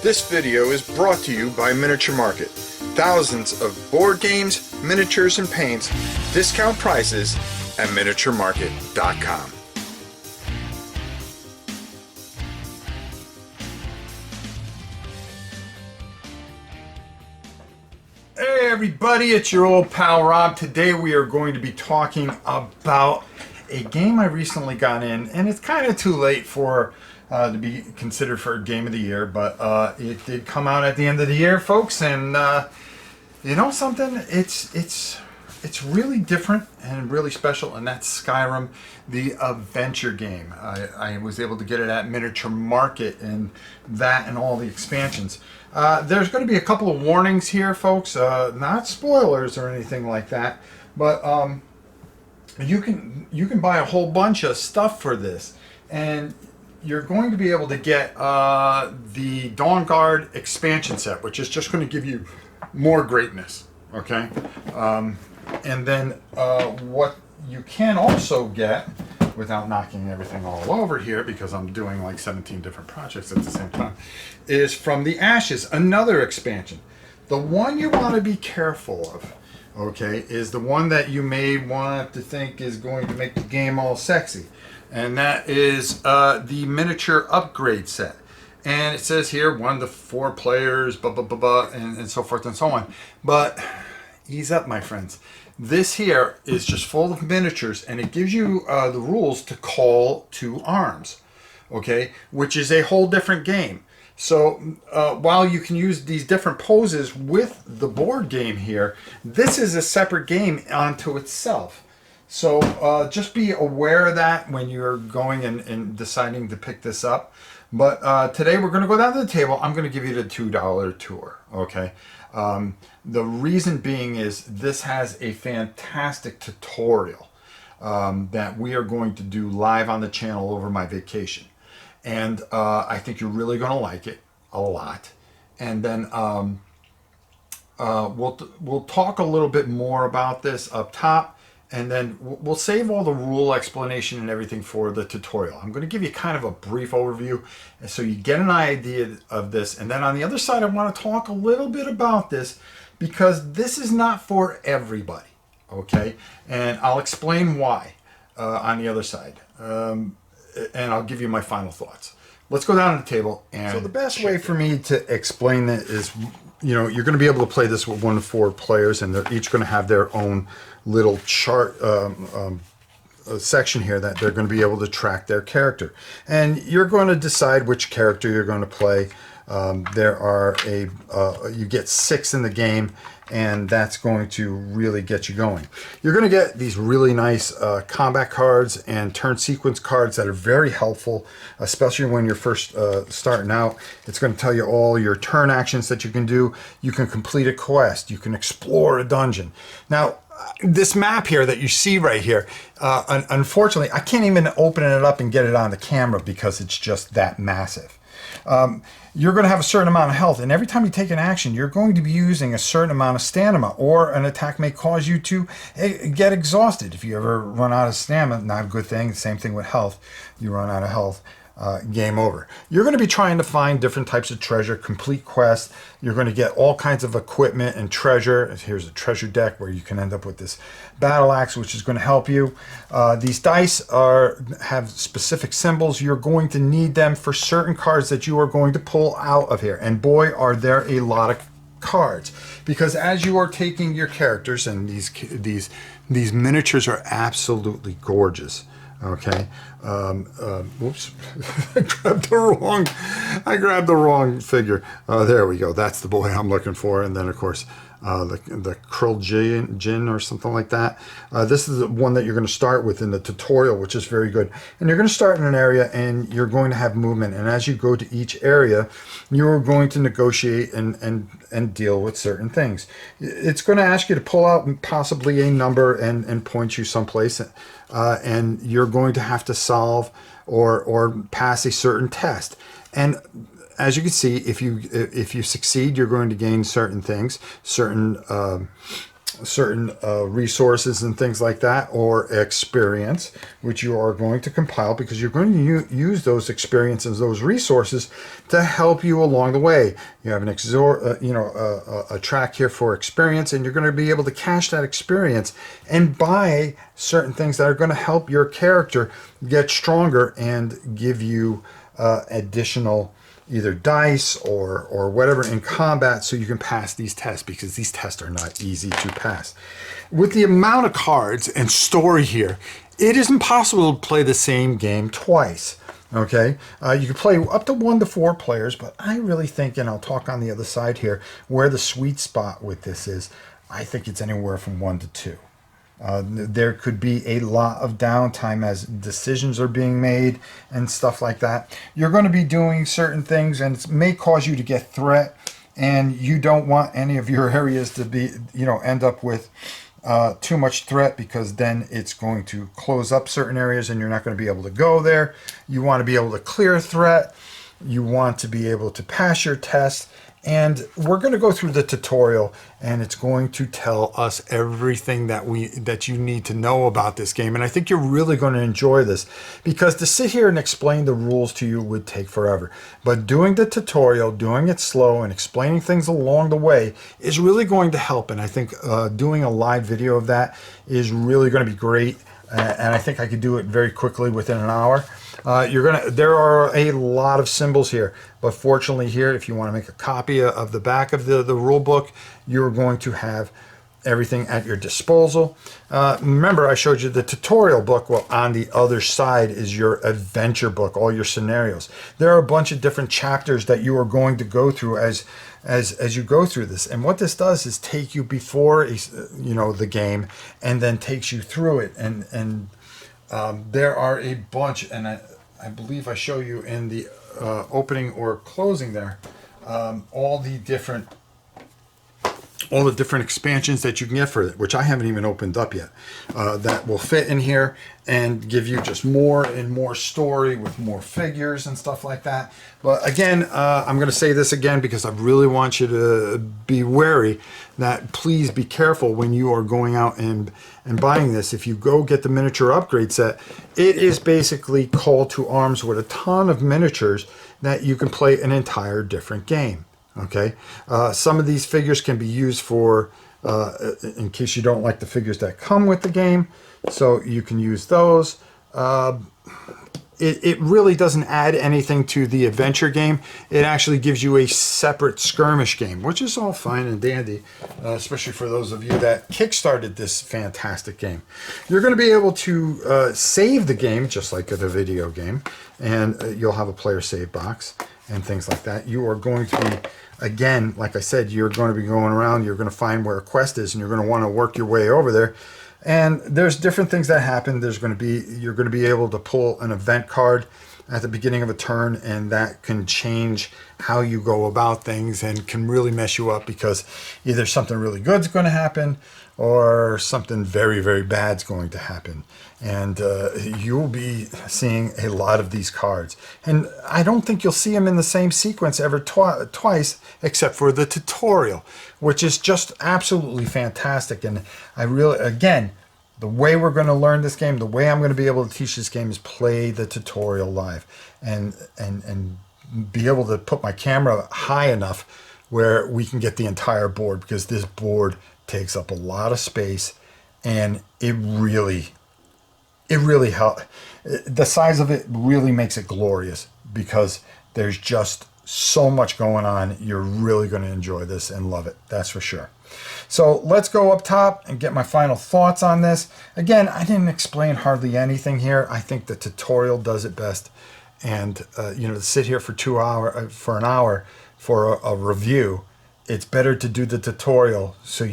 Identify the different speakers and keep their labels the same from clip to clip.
Speaker 1: This video is brought to you by Miniature Market. Thousands of board games, miniatures, and paints, discount prices at miniaturemarket.com. Hey everybody, it's your old pal Rob. Today we are going to be talking about a game I recently got in, and it's kind of too late for to be considered for Game of the Year, but it did come out at the end of the year, folks, and you know something? It's really different and really special, and that's Skyrim the Adventure game. I was able to get it at Miniature Market, and that and all the expansions. There's going to be a couple of warnings here, folks, not spoilers or anything like that, but you can buy a whole bunch of stuff for this, and you're going to be able to get the Dawn Guard expansion set, which is just going to give you more greatness, okay? And then what you can also get, without knocking everything all over here, because I'm doing like 17 different projects at the same time, is From the Ashes, another expansion. The one you want to be careful of, okay, is the one that you may want to think is going to make the game all sexy. And that is the miniature upgrade set. And it says here 1 to 4 players, blah, blah, blah, blah, and so forth and so on. But ease up, my friends. This here is just full of miniatures, and it gives you the rules to call to arms, okay, which is a whole different game. So while you can use these different poses with the board game here, this is a separate game unto itself. So just be aware of that when you're going and deciding to pick this up. But today we're going to go down to the table. I'm going to give you the $2 tour, okay? The reason being is this has a fantastic tutorial that we are going to do live on the channel over my vacation. And I think you're really going to like it a lot. And then we'll talk a little bit more about this up top. And then we'll save all the rule explanation and everything for the tutorial. I'm going to give you kind of a brief overview so you get an idea of this. And then on the other side, I want to talk a little bit about this because this is not for everybody, okay? And I'll explain why on the other side. And I'll give you my final thoughts. Let's go down to the table. And so the best way for me to explain it is, you know, you're going to be able to play this with 1 to 4 players, and they're each going to have their own little chart section here that they're going to be able to track their character. And you're going to decide which character you're going to play. There are you get 6 in the game, and that's going to really get you going. You're going to get these really nice combat cards and turn sequence cards that are very helpful, especially when you're first starting out. It's going to tell you all your turn actions that you can do. You can complete a quest. You can explore a dungeon. Now, this map here that you see right here, unfortunately, I can't even open it up and get it on the camera because it's just that massive. You're going to have a certain amount of health, and every time you take an action, you're going to be using a certain amount of stamina, or an attack may cause you to get exhausted. If you ever run out of stamina, not a good thing. Same thing with health. You run out of health, game over. You're going to be trying to find different types of treasure, complete quests. You're going to get all kinds of equipment and treasure. Here's a treasure deck where you can end up with this battle axe, which is going to help you. These dice have specific symbols. You're going to need them for certain cards that you are going to pull out of here. And boy, are there a lot of cards, because as you are taking your characters, and these miniatures are absolutely gorgeous. Okay. Whoops. I grabbed the wrong figure. There we go. That's the boy I'm looking for. And then, of course, the Krill Jin or something like that. This is the one that you're going to start with in the tutorial, which is very good. And you're going to start in an area, and you're going to have movement. And as you go to each area, you're going to negotiate and deal with certain things. It's going to ask you to pull out possibly a number and point you someplace. And you're going to have to solve or pass a certain test. And as you can see, if you succeed, you're going to gain certain things, certain certain resources and things like that, or experience, which you are going to compile because you're going to use those experiences, those resources, to help you along the way. You have an a track here for experience, and you're going to be able to cache that experience and buy certain things that are going to help your character get stronger and give you additional either dice or whatever in combat, so you can pass these tests, because these tests are not easy to pass. With the amount of cards and story here, it is impossible to play the same game twice. Okay, you can play up to 1 to 4 players, but I really think, and I'll talk on the other side here, where the sweet spot with this is, I think it's anywhere from 1 to 2. There could be a lot of downtime as decisions are being made and stuff like that. You're going to be doing certain things, and it may cause you to get threat, and you don't want any of your areas to be, end up with too much threat, because then it's going to close up certain areas and you're not going to be able to go there. You want to be able to clear threat. You want to be able to pass your test. And we're going to go through the tutorial, and it's going to tell us everything that you need to know about this game. And I think you're really going to enjoy this, because to sit here and explain the rules to you would take forever. But doing the tutorial, doing it slow, and explaining things along the way is really going to help. And I think doing a live video of that is really going to be great. And I think I could do it very quickly within an hour. There are a lot of symbols here, but fortunately here, if you want to make a copy of the back of the rule book, you're going to have everything at your disposal. Remember, I showed you the tutorial book. Well, on the other side is your adventure book, all your scenarios. There are a bunch of different chapters that you are going to go through as you go through this. And what this does is take you before the game, and then takes you through it. And there are a bunch, and I believe I show you in the opening or closing there, all the different expansions that you can get for it, which I haven't even opened up yet, that will fit in here and give you just more and more story with more figures and stuff like that. But again, I'm going to say this again, because I really want you to be wary that please be careful when you are going out and buying this. If you go get the miniature upgrade set, it is basically call to arms with a ton of miniatures that you can play an entire different game. Okay, some of these figures can be used for, in case you don't like the figures that come with the game, so you can use those. It really doesn't add anything to the adventure game. It actually gives you a separate skirmish game, which is all fine and dandy, especially for those of you that kickstarted this fantastic game. You're going to be able to save the game just like the video game, and you'll have a player save box and things like that. You are going to be, again, like I said, you're going to be going around, you're going to find where a quest is, and you're going to want to work your way over there. And there's different things that happen. You're going to be able to pull an event card at the beginning of a turn, and that can change how you go about things and can really mess you up, because either something really good's going to happen or something very, very bad's going to happen. And you'll be seeing a lot of these cards. And I don't think you'll see them in the same sequence ever twice, except for the tutorial, which is just absolutely fantastic. And I really, again, the way we're going to learn this game, the way I'm going to be able to teach this game is play the tutorial live, and be able to put my camera high enough where we can get the entire board, because this board takes up a lot of space, and it really helps. The size of it really makes it glorious, because there's just so much going on. You're really going to enjoy this and love it, that's for sure. So let's go up top and get my final thoughts on this. Again, I didn't explain hardly anything here. I think the tutorial does it best. And to sit here for an hour for a review, it's better to do the tutorial, so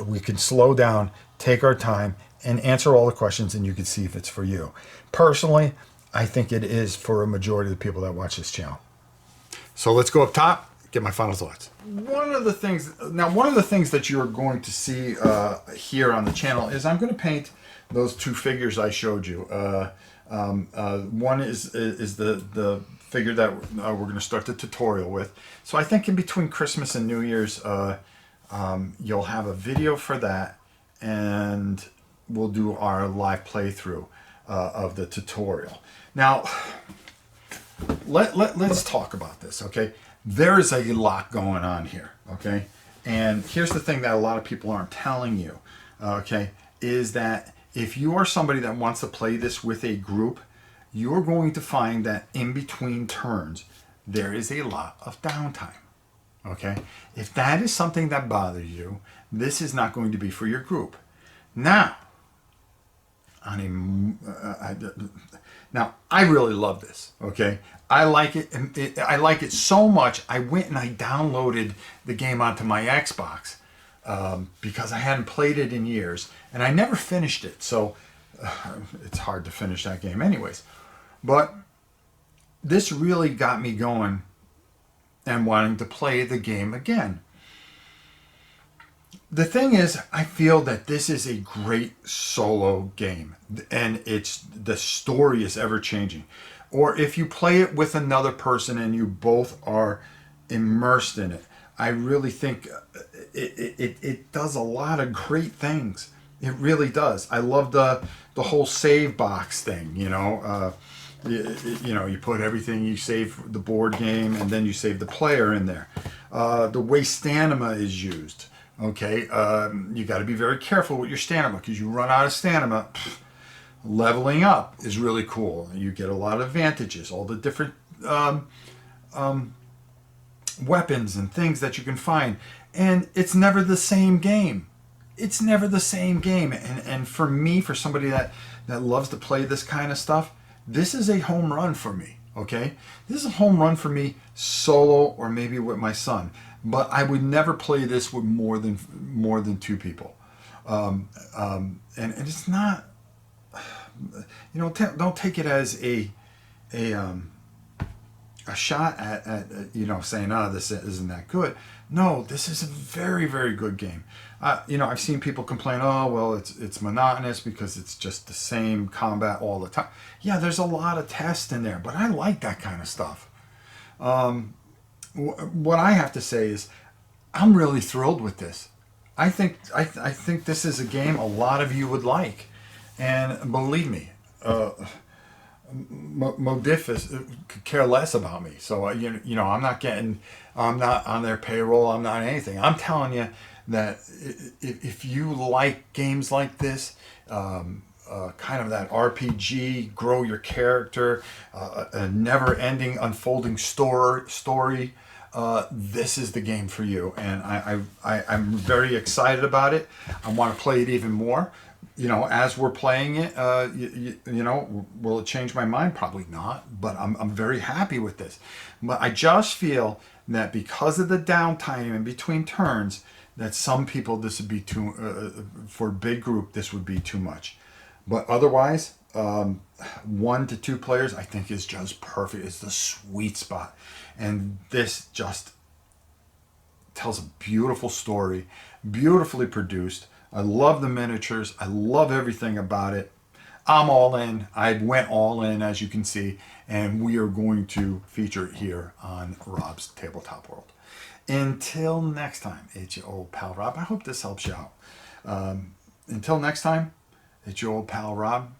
Speaker 1: we can slow down, take our time, and answer all the questions, and you can see if it's for you. Personally, I think it is for a majority of the people that watch this channel. So let's go up top, get my final thoughts. One of the things that you're going to see here on the channel is I'm going to paint those two figures I showed you. One is the figure that we're going to start the tutorial with. So I think in between Christmas and New Year's, you'll have a video for that. and we'll do our live playthrough of the tutorial. Now, let's talk about this, okay? There is a lot going on here, okay? And here's the thing that a lot of people aren't telling you, okay, is that if you are somebody that wants to play this with a group, you're going to find that in between turns, there is a lot of downtime, okay? If that is something that bothers you, this is not going to be for your group. Now, I really love this, okay? I like it. I like it so much, I went and I downloaded the game onto my Xbox because I hadn't played it in years, and I never finished it, so it's hard to finish that game anyways. But this really got me going and wanting to play the game again. The thing is, I feel that this is a great solo game, and the story is ever changing. Or if you play it with another person and you both are immersed in it, I really think it does a lot of great things. It really does. I love the whole save box thing, you know. You put everything, you save the board game, and then you save the player in there. The way stamina is used. Okay, you got to be very careful with your stamina, because you run out of stamina. Leveling up is really cool. You get a lot of advantages, all the different weapons and things that you can find. And it's never the same game. It's never the same game. And for me, for somebody that loves to play this kind of stuff, this is a home run for me. Okay, this is a home run for me solo, or maybe with my son. But I would never play this with more than two people. And it's not, don't take it as a shot at saying, oh, this isn't that good. No, this is a very, very good game. I've seen people complain, oh, well, it's monotonous because it's just the same combat all the time. Yeah, there's a lot of tests in there, but I like that kind of stuff. What I have to say is, I'm really thrilled with this. I think this is a game a lot of you would like, and believe me, Modif could care less about me. So I'm not on their payroll. I'm not anything. I'm telling you that if you like games like this, kind of that RPG, grow your character, a never-ending, unfolding story. This is the game for you, and I'm very excited about it. I want to play it even more. As we're playing it, will it change my mind? Probably not, but I'm very happy with this. But I just feel that because of the downtime in between turns, that some people, this would be too, for a big group, this would be too much. But otherwise, 1 to 2 players, I think, is just perfect. It's the sweet spot. And this just tells a beautiful story, beautifully produced. I love the miniatures. I love everything about it. I'm all in. I went all in, as you can see, and we are going to feature it here on Rob's Tabletop World. Until next time, it's your old pal Rob. I hope this helps you out. Until next time, it's your old pal Rob.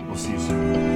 Speaker 1: We'll see you soon.